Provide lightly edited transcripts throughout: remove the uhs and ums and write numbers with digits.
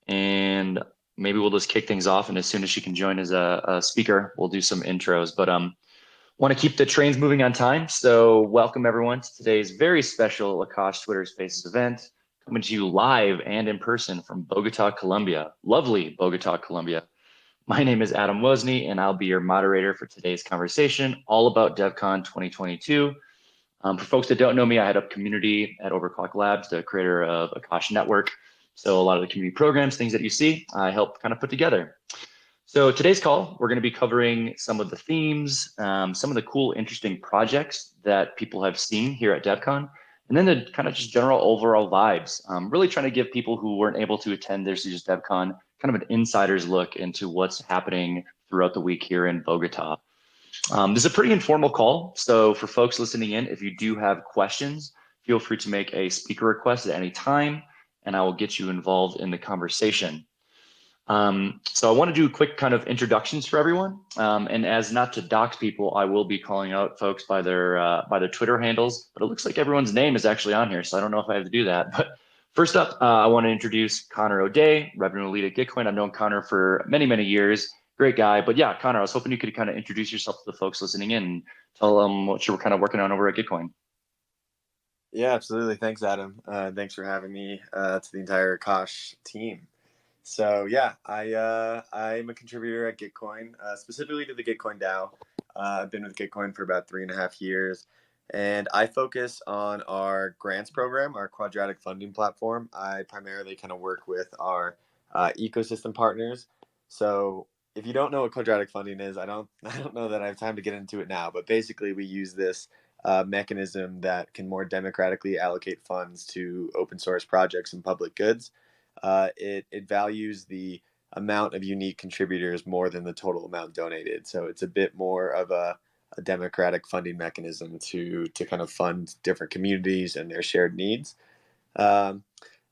and maybe we'll just kick things off. And as soon as she can join as a speaker, we'll do some intros. But want to keep the trains moving on time. So welcome everyone to today's very special Akash Twitter Spaces event, coming to you live and in person from Bogata, Colombia. Lovely Bogata, Colombia. My name is Adam Wozney, and I'll be your moderator for today's conversation, all about Devcon 2022. For folks that don't know me, I head up community at Overclock Labs, the creator of Akash Network. So a lot of the community programs, things that you see, I help kind of put together. So today's call, we're going to be covering some of the themes, some of the cool, interesting projects that people have seen here at Devcon, and then the kind of just general overall vibes. Really trying to give people who weren't able to attend this year's Devcon kind of an insider's look into what's happening throughout the week here in Bogota. This is a pretty informal call, so for folks listening in, if you do have questions, feel free to make a speaker request at any time, and I will get you involved in the conversation. So I want to do quick kind of introductions for everyone. And as not to dox people, I will be calling out folks by their Twitter handles, but it looks like everyone's name is actually on here. So I don't know if I have to do that, but first up, I want to introduce Connor O'Day, revenue lead at Gitcoin. I've known Connor for many, many years. Great guy. But yeah, Connor, I was hoping you could kind of introduce yourself to the folks listening in and tell them what you were kind of working on over at Gitcoin. Yeah, absolutely. Thanks, Adam. Thanks for having me to the entire Akash team. So yeah, I'm a contributor at Gitcoin, specifically to the Gitcoin DAO. I've been with Gitcoin for about 3.5 years, and I focus on our grants program, our quadratic funding platform. I primarily kind of work with our ecosystem partners. So if you don't know what quadratic funding is, I don't know that I have time to get into it now, but basically we use this mechanism that can more democratically allocate funds to open source projects and public goods. It values the amount of unique contributors more than the total amount donated. So it's a bit more of a democratic funding mechanism to kind of fund different communities and their shared needs. And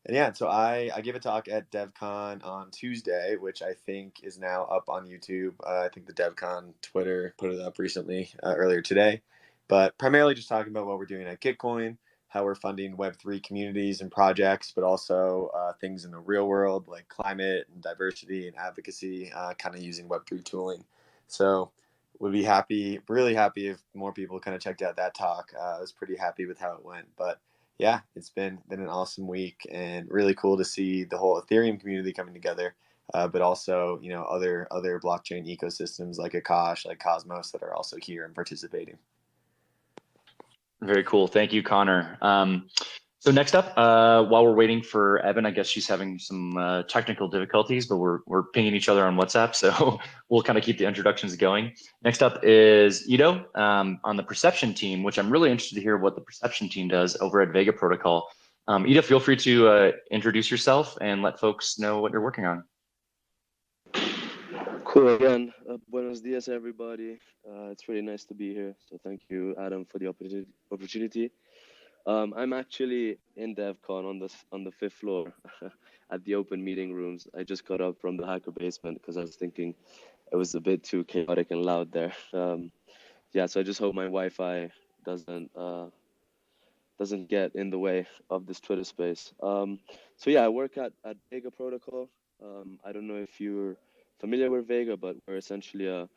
yeah, so I give a talk at Devcon on Tuesday, which I think is now up on YouTube. I think the Devcon Twitter put it up recently, earlier today. But primarily just talking about what we're doing at Gitcoin, how we're funding Web3 communities and projects, but also things in the real world like climate and diversity and advocacy, kind of using Web3 tooling. So would be really happy if more people kind of checked out that talk. I was pretty happy with how it went. But yeah, it's been an awesome week and really cool to see the whole Ethereum community coming together, but also, other blockchain ecosystems like Akash, like Cosmos that are also here and participating. Very cool. Thank you, Connor. So next up, while we're waiting for Evan, I guess she's having some technical difficulties, but we're pinging each other on WhatsApp, so we'll kind of keep the introductions going. Next up is Ido on the Perception team, which I'm really interested to hear what the Perception team does over at Vega Protocol. Ido, feel free to introduce yourself and let folks know what you're working on. Cool. Again, buenos dias, everybody. It's really nice to be here. So thank you, Adam, for the opportunity. I'm actually in Devcon on the 5th floor at the open meeting rooms. I just got up from the hacker basement because I was thinking it was a bit too chaotic and loud there. Yeah, so I just hope my Wi-Fi doesn't get in the way of this Twitter space. So yeah, I work at Vega Protocol. I don't know if you're familiar with Vega, but we're essentially a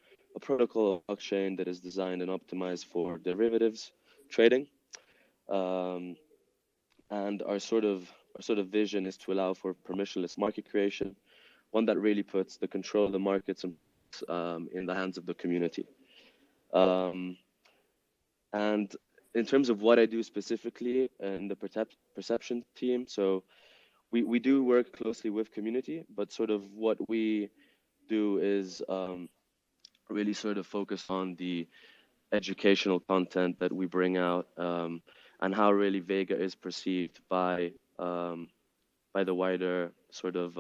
protocol blockchain that is designed and optimized for derivatives trading. And our sort of vision is to allow for permissionless market creation, one that really puts the control of the markets in the hands of the community. And in terms of what I do specifically in the Perception team, so we do work closely with community, but sort of what we do is really sort of focus on the educational content that we bring out, and how really Vega is perceived by the wider sort of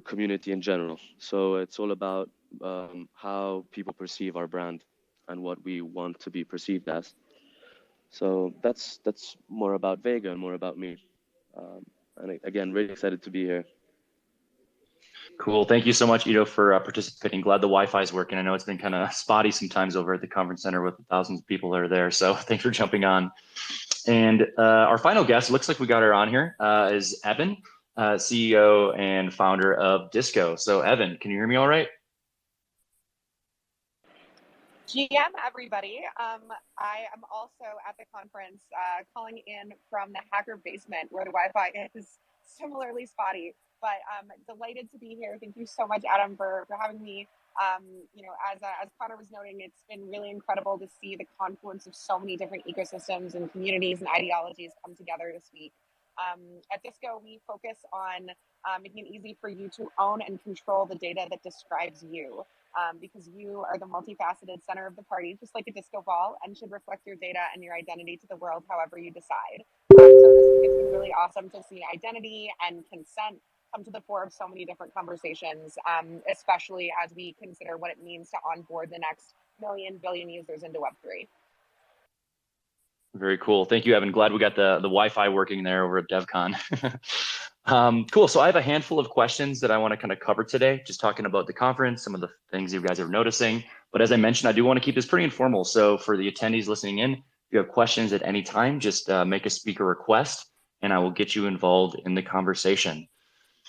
community in general. So it's all about how people perceive our brand and what we want to be perceived as. So that's more about Vega and more about me. And again, really excited to be here. Cool. Thank you so much, Ido, for participating. Glad the Wi-Fi is working. I know it's been kind of spotty sometimes over at the conference center with thousands of people that are there. So thanks for jumping on. And our final guest, looks like we got her on here, is Evan. CEO and founder of Disco. So Evan, can you hear me all right? GM, everybody. I am also at the conference, calling in from the hacker basement where the Wi-Fi is similarly spotty. But delighted to be here. Thank you so much, Adam, for having me. As Connor was noting, it's been really incredible to see the confluence of so many different ecosystems and communities and ideologies come together this week. At Disco, we focus on making it easy for you to own and control the data that describes you. Because you are the multifaceted center of the party, just like a disco ball, and should reflect your data and your identity to the world however you decide. So this week it's been really awesome to see identity and consent come to the fore of so many different conversations, especially as we consider what it means to onboard the next million billion users into Web3. Very cool. Thank you, Evan. Glad we got the Wi-Fi working there over at Devcon. Cool. So I have a handful of questions that I want to kind of cover today, just talking about the conference, some of the things you guys are noticing. But as I mentioned, I do want to keep this pretty informal. So for the attendees listening in, if you have questions at any time, just make a speaker request and I will get you involved in the conversation.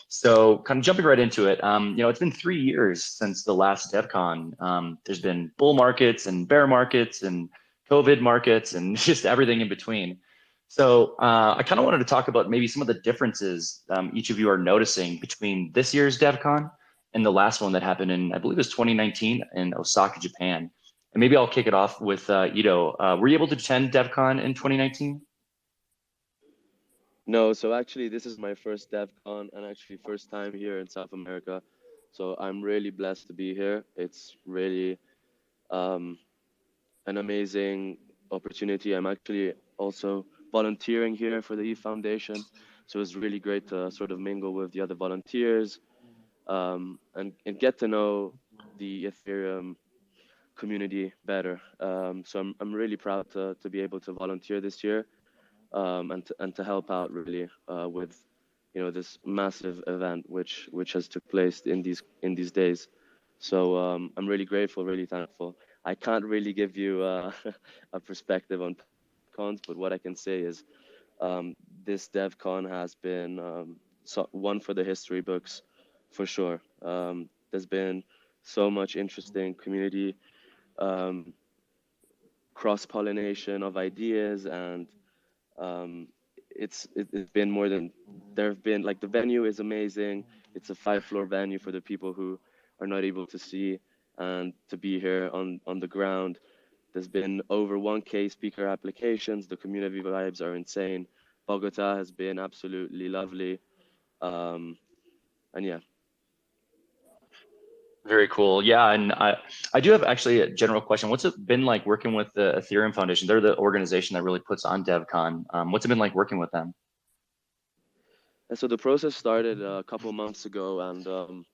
So kind of jumping right into it, it's been 3 years since the last DevCon. There's been bull markets and bear markets and COVID markets and just everything in between. So I kind of wanted to talk about maybe some of the differences each of you are noticing between this year's DevCon and the last one that happened in, I believe it was 2019 in Osaka, Japan. And maybe I'll kick it off with Ito. Were you able to attend DevCon in 2019? No, so actually, this is my first Devcon and actually first time here in South America. So I'm really blessed to be here. It's really um, an amazing opportunity. I'm actually also volunteering here for the E Foundation. So it's really great to sort of mingle with the other volunteers and get to know the Ethereum community better. So I'm really proud to be able to volunteer this year and to help out really with this massive event which has took place in these days. So I'm really grateful, really thankful. I can't really give you a perspective on cons, but what I can say is this DevCon has been one for the history books for sure. There's been so much interesting community cross-pollination of ideas and it's been more than there have been like the venue is amazing. It's a 5-floor venue for the people who are not able to see and to be here on the ground. There's been over 1K speaker applications. The community vibes are insane. Bogota has been absolutely lovely. And yeah. Very cool. Yeah, and I do have actually a general question. What's it been like working with the Ethereum Foundation? They're the organization that really puts on DevCon. What's it been like working with them? And so the process started a couple months ago, and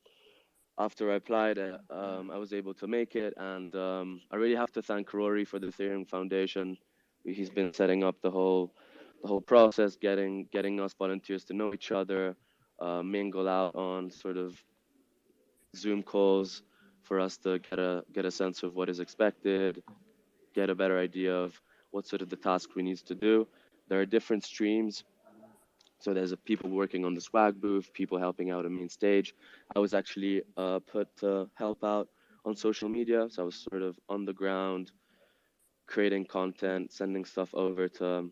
after I applied, I was able to make it. And I really have to thank Rory for the Ethereum Foundation. He's been setting up the whole process, getting us volunteers to know each other, mingle out on sort of Zoom calls for us to get a sense of what is expected, get a better idea of what sort of the task we need to do. There are different streams. So there's people working on the swag booth, people helping out on main stage. I was actually put to help out on social media. So I was sort of on the ground, creating content, sending stuff over to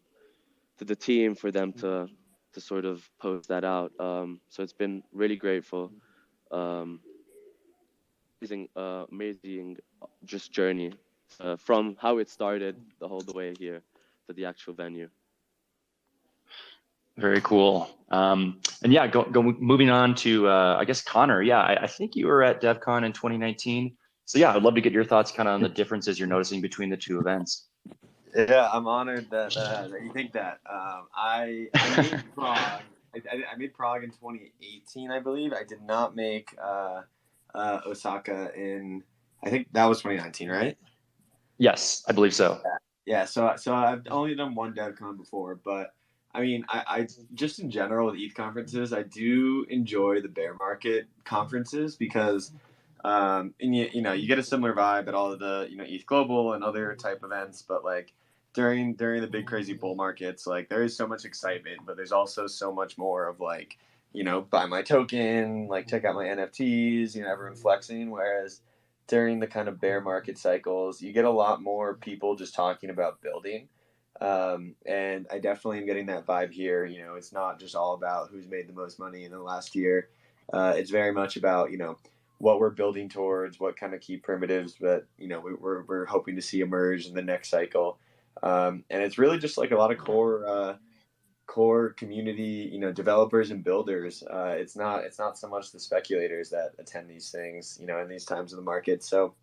the team for them to sort of post that out. So it's been really grateful. Amazing just journey from how it started the whole way here to the actual venue. Very cool. And yeah, moving on to I guess Connor. Yeah, I think you were at DevCon in 2019. So yeah, I'd love to get your thoughts kind of on the differences you're noticing between the two events. Yeah, I'm honored that you think that. I made Prague. I made Prague in 2018, I believe. I did not make Osaka in. I think that was 2019, right? Yes, I believe so. Yeah. So I've only done one DevCon before, but I mean, I just in general with ETH conferences, I do enjoy the bear market conferences because and you get a similar vibe at all of the ETH Global and other type events, but like during the big crazy bull markets, like there is so much excitement, but there's also so much more of like buy my token, like check out my NFTs, everyone flexing. Whereas during the kind of bear market cycles, you get a lot more people just talking about building. And I definitely am getting that vibe here. It's not just all about who's made the most money in the last year. It's very much about, what we're building towards, what kind of key primitives that, we're hoping to see emerge in the next cycle. And it's really just like a lot of core community, developers and builders. It's not so much the speculators that attend these things, in these times of the market. So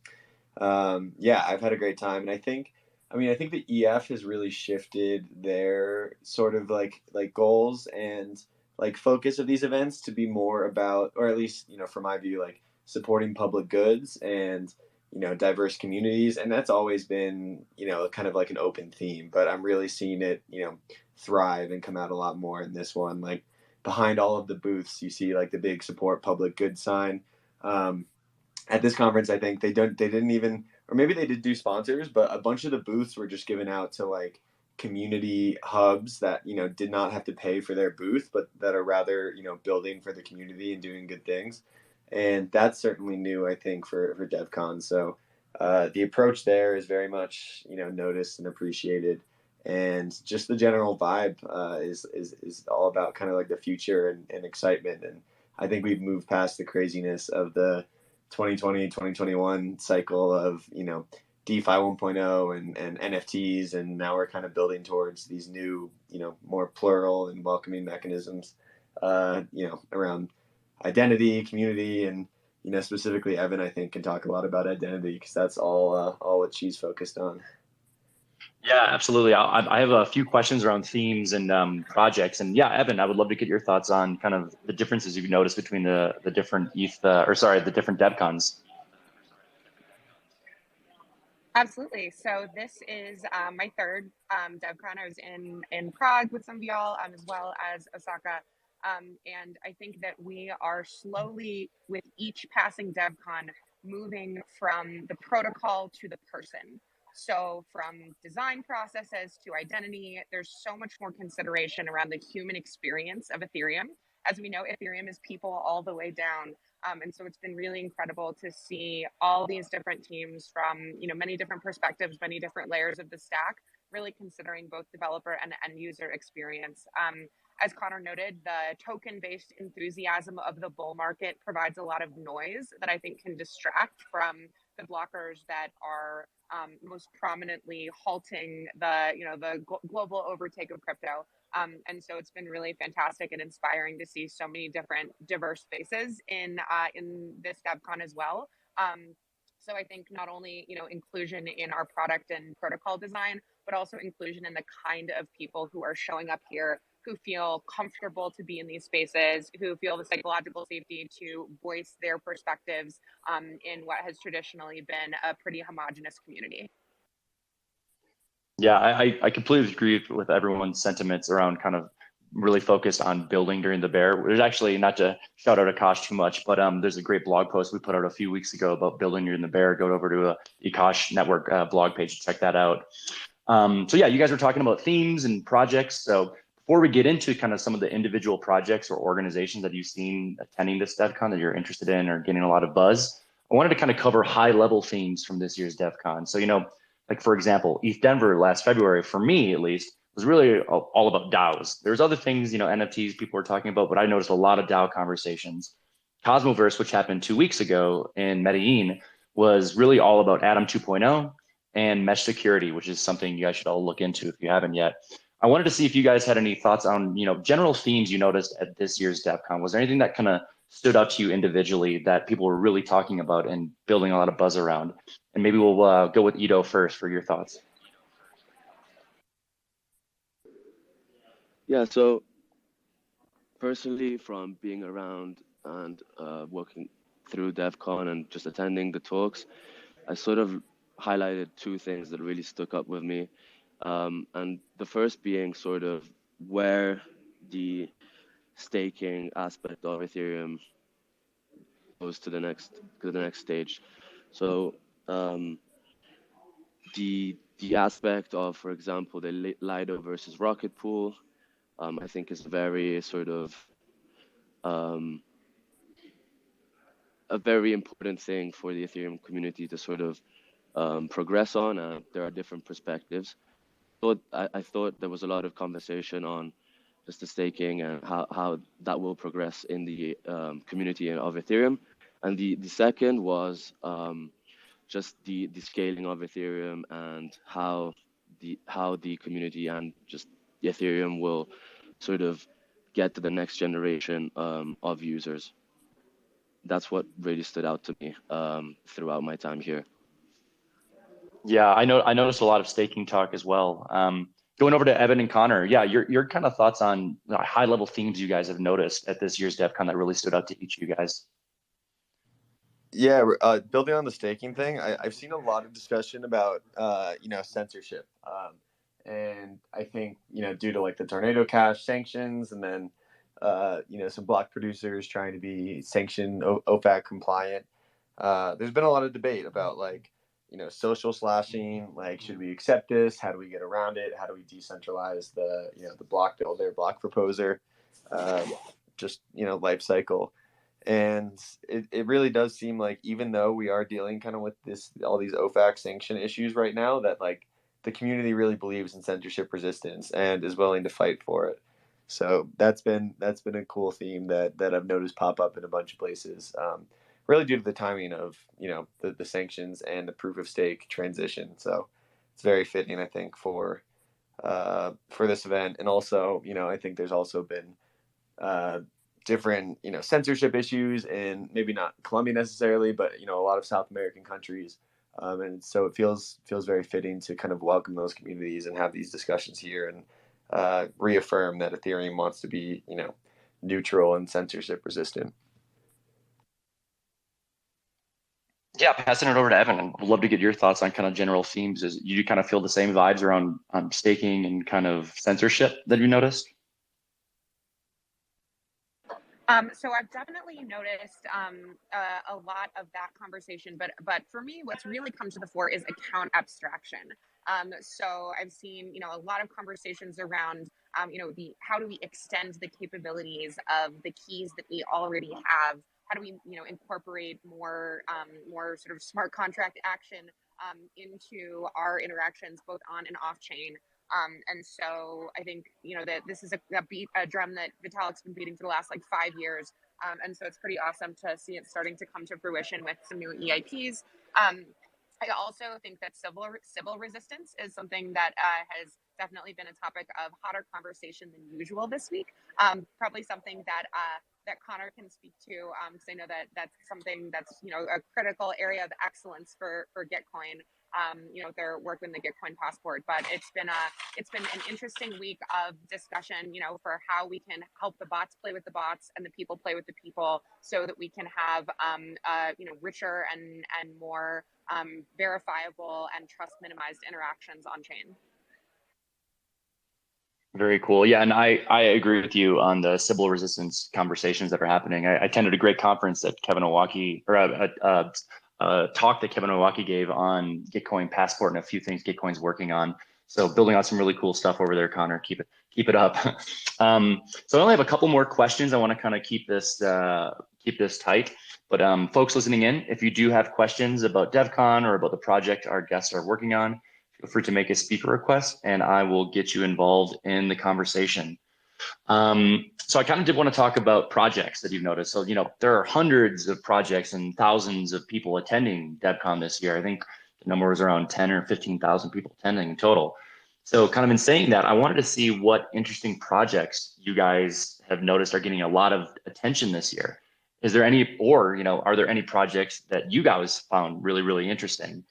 yeah, I've had a great time, and I think the EF has really shifted their sort of like goals and like focus of these events to be more about, or at least from my view, like supporting public goods and diverse communities, and that's always been kind of like an open theme. But I'm really seeing it thrive and come out a lot more in this one. Like behind all of the booths, you see like the big support public good sign. Um, at this conference, I think they didn't even, or maybe they did do sponsors, but a bunch of the booths were just given out to like community hubs that did not have to pay for their booth, but that are rather building for the community and doing good things. And that's certainly new, I think, for Devcon. So the approach there is very much noticed and appreciated, and just the general vibe is all about kind of like the future and excitement. And I think we've moved past the craziness of the 2020 2021 cycle of DeFi 1.0 and NFTs, and now we're kind of building towards these new more plural and welcoming mechanisms around identity, community, and specifically Evan, I think, can talk a lot about identity because that's all what she's focused on. Yeah, absolutely. I have a few questions around themes and projects. And yeah, Evan, I would love to get your thoughts on kind of the differences you've noticed between the different the different DevCons. Absolutely. So this is my third Devcon. I was in Prague with some of y'all, as well as Osaka. And I think that we are slowly, with each passing Devcon, moving from the protocol to the person. So from design processes to identity, there's so much more consideration around the human experience of Ethereum. As we know, Ethereum is people all the way down. And so it's been really incredible to see all these different teams from many different perspectives, many different layers of the stack, really considering both developer and end user experience. As Connor noted, the token-based enthusiasm of the bull market provides a lot of noise that I think can distract from the blockers that are most prominently halting the global overtake of crypto. And so it's been really fantastic and inspiring to see so many different diverse faces in this DevCon as well. So I think not only inclusion in our product and protocol design, but also inclusion in the kind of people who are showing up here, who feel comfortable to be in these spaces, who feel the psychological safety to voice their perspectives in what has traditionally been a pretty homogenous community. Yeah, I completely agree with everyone's sentiments around kind of really focused on building during the bear. There's actually, not to shout out Akash too much, but there's a great blog post we put out a few weeks ago about building during the bear. Go over to a Akash network blog page to check that out. So yeah, you guys were talking about themes and projects. So before we get into kind of some of the individual projects or organizations that you've seen attending this DevCon that you're interested in or getting a lot of buzz, I wanted to kind of cover high level themes from this year's DevCon. So, like for example, ETH Denver last February, for me at least, was really all about DAOs. There's other things, NFTs people were talking about, but I noticed a lot of DAO conversations. Cosmoverse, which happened 2 weeks ago in Medellin, was really all about Atom 2.0 and mesh security, which is something you guys should all look into if you haven't yet. I wanted to see if you guys had any thoughts on, general themes you noticed at this year's DevCon. Was there anything that kind of stood out to you individually that people were really talking about and building a lot of buzz around? And maybe we'll go with Ido first for your thoughts. Yeah, so personally, from being around and working through DevCon and just attending the talks, I sort of highlighted two things that really stuck up with me. And the first being sort of where the staking aspect of Ethereum goes to the next stage. So the aspect of, for example, the Lido versus Rocket Pool, I think is very sort of um, a very important thing for the Ethereum community to sort of progress on. There are different perspectives. I thought there was a lot of conversation on just the staking and how that will progress in the community of Ethereum. And the second was just the scaling of Ethereum and how the community and just the Ethereum will sort of get to the next generation of users. That's what really stood out to me throughout my time here. Yeah, I noticed a lot of staking talk as well. Going over to Evan and Connor, yeah, your kind of thoughts on high level themes you guys have noticed at this year's Devcon that really stood out to each of you guys. Yeah, building on the staking thing, I've seen a lot of discussion about censorship, and I think due to like the Tornado Cash sanctions, and then some block producers trying to be sanction OFAC compliant. There's been a lot of debate about like social slashing. Like, should we accept this? How do we get around it? How do we decentralize the block builder, block proposer, life cycle? And it really does seem like, even though we are dealing kind of with all these OFAC sanction issues right now, that like the community really believes in censorship resistance and is willing to fight for it. So that's been a cool theme that I've noticed pop up in a bunch of places. Really due to the timing of the sanctions and the proof of stake transition. So it's very fitting, I think, for this event. And also, I think there's also been different censorship issues in maybe not Colombia necessarily, but a lot of South American countries, and so it feels very fitting to kind of welcome those communities and have these discussions here and reaffirm that Ethereum wants to be neutral and censorship resistant. Yeah, passing it over to Evan, and would love to get your thoughts on kind of general themes. Is you kind of feel the same vibes around staking and kind of censorship that you noticed? So I've definitely noticed a lot of that conversation, but for me, what's really come to the fore is account abstraction. So I've seen a lot of conversations around the how do we extend the capabilities of the keys that we already have? How do we incorporate more sort of smart contract action into our interactions both on and off chain? And so I think that this is a drum that Vitalik's been beating for the last like 5 years, and so it's pretty awesome to see it starting to come to fruition with some new EIPs. I also think that civil resistance is something that has definitely been a topic of hotter conversation than usual this week. Probably something that Connor can speak to, because I know that that's something that's a critical area of excellence for Gitcoin. Their work in the Gitcoin passport, but it's been an interesting week of discussion, for how we can help the bots play with the bots and the people play with the people, so that we can have richer and more verifiable and trust minimized interactions on chain. Very cool. Yeah, and I agree with you on the civil resistance conversations that are happening. I attended a great conference that Kevin Owaki, or talk that Kevin Owaki gave on Gitcoin Passport and a few things Gitcoin's working on. So building on some really cool stuff over there, Connor. Keep it up. So I only have a couple more questions. I want to kind of keep this tight. But folks listening in, if you do have questions about Devcon or about the project our guests are working on, feel free to make a speaker request, and I will get you involved in the conversation. So I kind of did want to talk about projects that you've noticed. So, there are hundreds of projects and thousands of people attending Devcon this year. I think the number was around 10 or 15,000 people attending in total. So kind of in saying that, I wanted to see what interesting projects you guys have noticed are getting a lot of attention this year. Is there any, or, are there any projects that you guys found really, really interesting?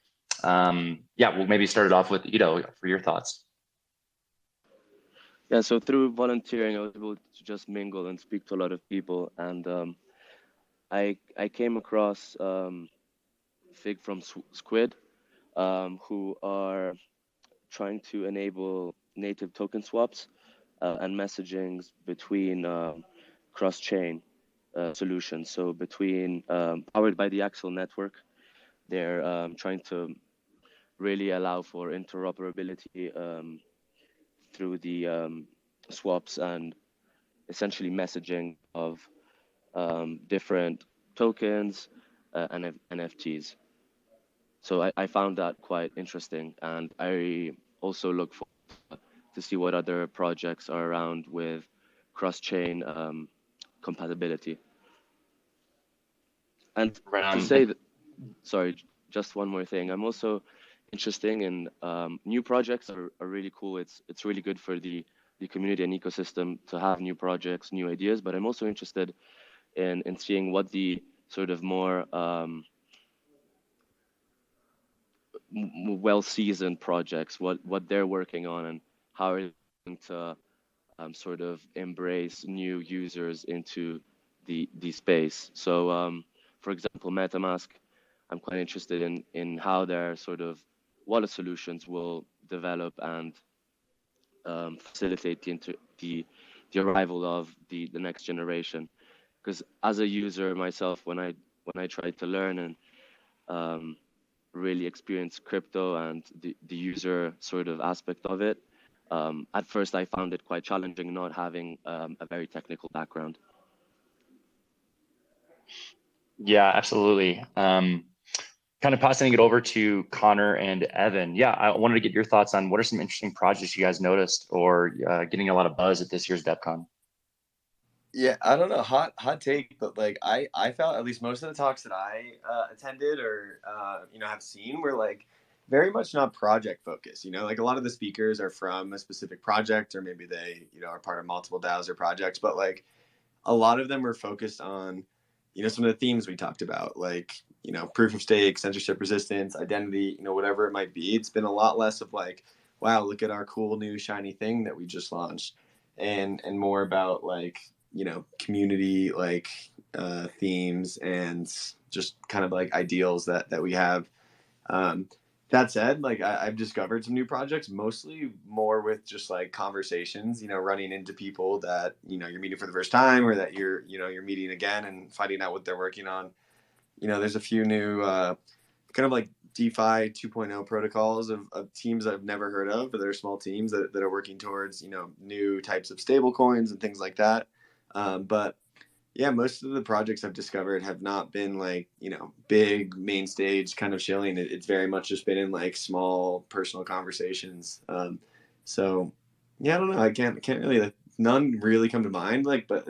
Yeah, we'll maybe start it off with Ido for your thoughts. Yeah, so through volunteering, I was able to just mingle and speak to a lot of people, and I came across Fig from Squid, who are trying to enable native token swaps and messagings between cross-chain solutions. So between powered by the Axel network, they're trying to really allow for interoperability through the swaps and essentially messaging of different tokens and NFTs. So I found that quite interesting, and I also look forward to see what other projects are around with cross-chain compatibility. And Right to on. say that, sorry, just one more thing. I'm also interested in new projects are really cool. It's really good for the community and ecosystem to have new projects, new ideas. But I'm also interested in seeing what the sort of more well-seasoned projects, what they're working on, and how are they going to sort of embrace new users into the space. So, for example, MetaMask, I'm quite interested in how their sort of wallet solutions will develop and facilitate the arrival of the next generation. Because as a user myself, when I tried to learn and really experience crypto and the user sort of aspect of it, at first I found it quite challenging not having a very technical background. Yeah, absolutely. Kind of passing it over to Connor and Evan. Yeah, I wanted to get your thoughts on what are some interesting projects you guys noticed or getting a lot of buzz at this year's Devcon. Yeah, I don't know, hot take, but like I felt at least most of the talks that I attended or have seen were like very much not project focused. Like a lot of the speakers are from a specific project, or maybe they are part of multiple DAOs or projects, but like a lot of them were focused on some of the themes we talked about, like proof of stake, censorship resistance, identity, whatever it might be. It's been a lot less of like, wow, look at our cool new shiny thing that we just launched, and more about like community like themes and just kind of like ideals that we have. That said, like I've discovered some new projects, mostly more with just like conversations, running into people that you're meeting for the first time, or that you're meeting again and finding out what they're working on. There's a few new kind of like DeFi 2.0 protocols of teams I've never heard of, but they're small teams that are working towards new types of stable coins and things like that. But yeah, most of the projects I've discovered have not been like big main stage kind of chilling. It's very much just been in like small personal conversations. So yeah, I don't know. I can't really, like, none really come to mind. Like, but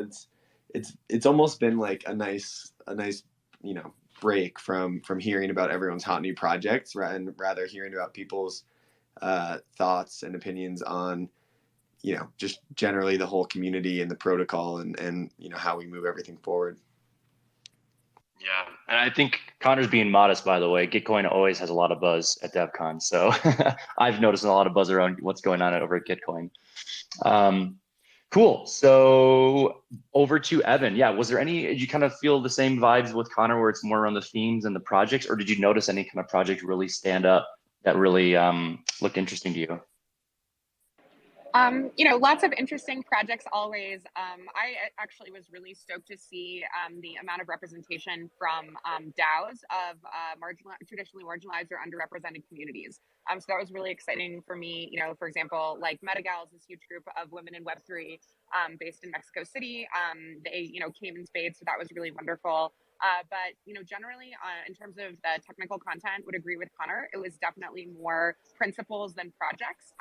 it's almost been like a nice break from hearing about everyone's hot new projects, and rather hearing about people's thoughts and opinions on just generally the whole community and the protocol and how we move everything forward. Yeah, and I think Connor's being modest, by the way. Gitcoin always has a lot of buzz at DevCon, so I've noticed a lot of buzz around what's going on over at Gitcoin. Cool. So over to Evan. Yeah, was there any? Did you kind of feel the same vibes with Connor, where it's more around the themes and the projects, or did you notice any kind of project really stand up that really looked interesting to you? Lots of interesting projects always. I actually was really stoked to see the amount of representation from DAOs of traditionally marginalized or underrepresented communities. So that was really exciting for me. For example, like MetaGals, this huge group of women in Web3 based in Mexico City. They, came in spades, so that was really wonderful. But generally, in terms of the technical content, would agree with Connor. It was definitely more principles than projects.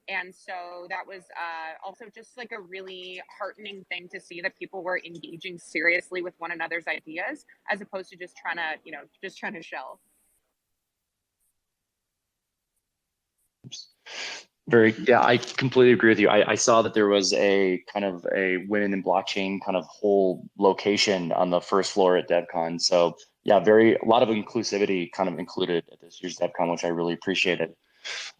And so that was also just like a really heartening thing to see that people were engaging seriously with one another's ideas, as opposed to just trying to shell. Yeah, I completely agree with you. I saw that there was a kind of a women in blockchain kind of whole location on the first floor at DevCon. So yeah, a lot of inclusivity kind of included at this year's DevCon, which I really appreciated.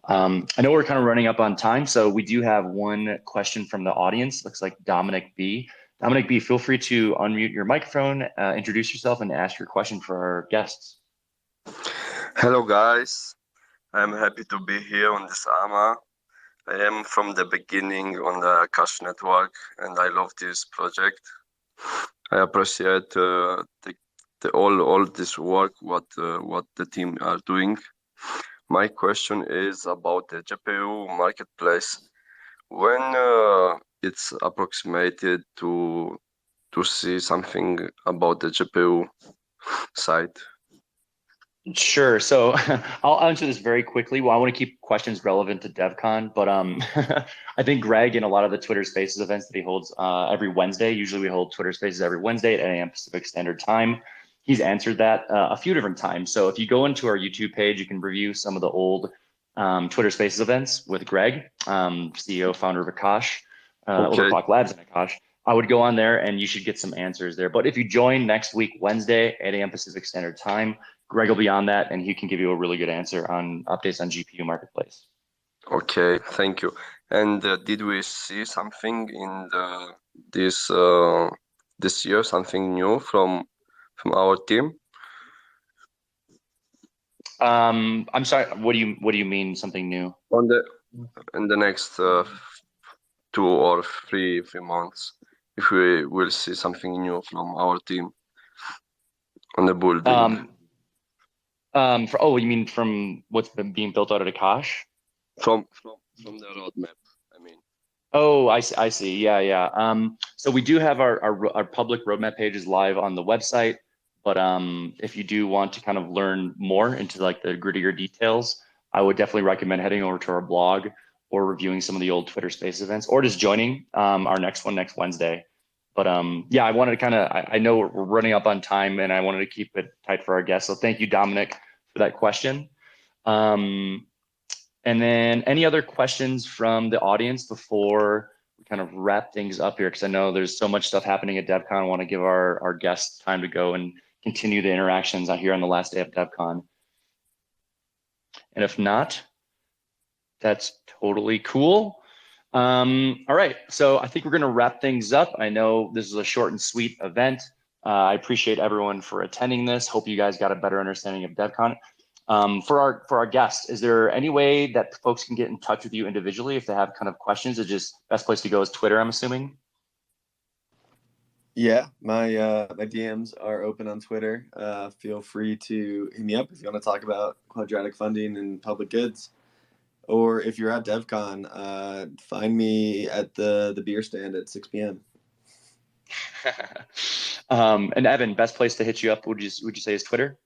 I know we're kind of running up on time, so we do have one question from the audience. Looks like Dominic B. Dominic B, feel free to unmute your microphone, introduce yourself, and ask your question for our guests. Hello guys, I'm happy to be here on this AMA. I am from the beginning on the Akash network, and I love this project. I appreciate all this work what the team are doing. My question is about the GPU marketplace. When it's approximated to to see something about the GPU side? Sure. So I'll answer this very quickly. Well, I want to keep questions relevant to DevCon, but I think Greg in a lot of the Twitter Spaces events that he holds every Wednesday. Usually we hold Twitter Spaces every Wednesday at 8 a.m. Pacific Standard Time. He's answered that a few different times. So if you go into our YouTube page, you can review some of the old Twitter Spaces events with Greg, CEO, founder of Akash, Okay. Overclock Labs and Akash. I would go on there and you should get some answers there. But if you join next week, Wednesday, 8 a.m. Pacific Standard Time, Greg will be on that and he can give you a really good answer on updates on GPU marketplace. Okay, thank you. And did we see something in this this year, something new from our team? I'm sorry, what do you mean something new? In the next 2 or 3 months, if we will see something new from our team on the building. You mean from what's been being built out at Akash? From the roadmap, I mean. Oh, I see. Yeah. So we do have our public roadmap pages live on the website, but if you do want to kind of learn more into like the grittier details, I would definitely recommend heading over to our blog or reviewing some of the old Twitter Space events, or just joining our next one next Wednesday. But yeah, I wanted to kind of I know we're running up on time, and I wanted to keep it tight for our guests. So thank you, Dominic, for that question. And then any other questions from the audience before we kind of wrap things up here? Because I know there's so much stuff happening at DevCon. I want to give our guests time to go and continue the interactions out here on the last day of DevCon. And if not, that's totally cool. All right, so I think we're gonna wrap things up. I know this is a short and sweet event. I appreciate everyone for attending this. Hope you guys got a better understanding of DevCon. For our guests, is there any way that folks can get in touch with you individually if they have kind of questions? It's just best place to go is Twitter, I'm assuming. Yeah, my DMs are open on Twitter. Feel free to hit me up if you want to talk about quadratic funding and public goods. Or if you're at DevCon, find me at the beer stand at 6 p.m. And Evan, best place to hit you up would you say is Twitter?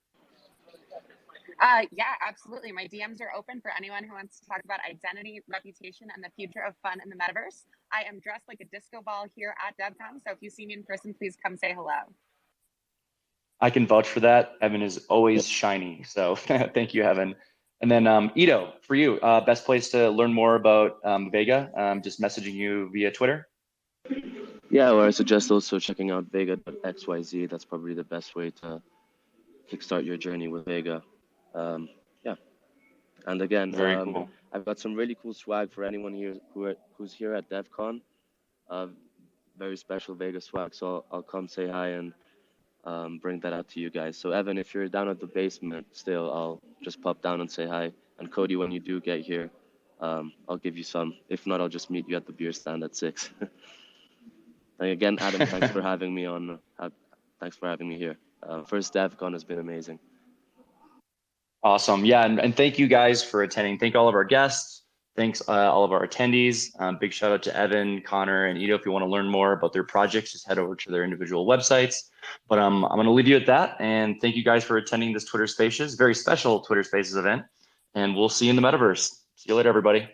Yeah, absolutely. My DMs are open for anyone who wants to talk about identity, reputation, and the future of fun in the metaverse. I am dressed like a disco ball here at DevCon, so if you see me in person, please come say hello. I can vouch for that. Evan is always shiny, so thank you, Evan. And then Ido, for you, best place to learn more about Vega, just messaging you via Twitter? Yeah, or I suggest also checking out vega.xyz. That's probably the best way to kickstart your journey with Vega. Yeah, and again, Very cool. I've got some really cool swag for anyone here who's here at DevCon. Very special Vega swag, so I'll come say hi and bring that out to you guys. So Evan, if you're down at the basement still, I'll just pop down and say hi. And Cody, when you do get here, I'll give you some. If not, I'll just meet you at the beer stand at 6. And again, Adam, thanks for having me on. Thanks for having me here. First DevCon has been amazing. Awesome. Yeah, and thank you guys for attending. Thank all of our guests. Thanks all of our attendees. Big shout out to Evan, Connor, and Ido. If you want to learn more about their projects, just head over to their individual websites. But I'm going to leave you at that. And thank you guys for attending this Twitter Spaces, very special Twitter Spaces event. And we'll see you in the metaverse. See you later, everybody.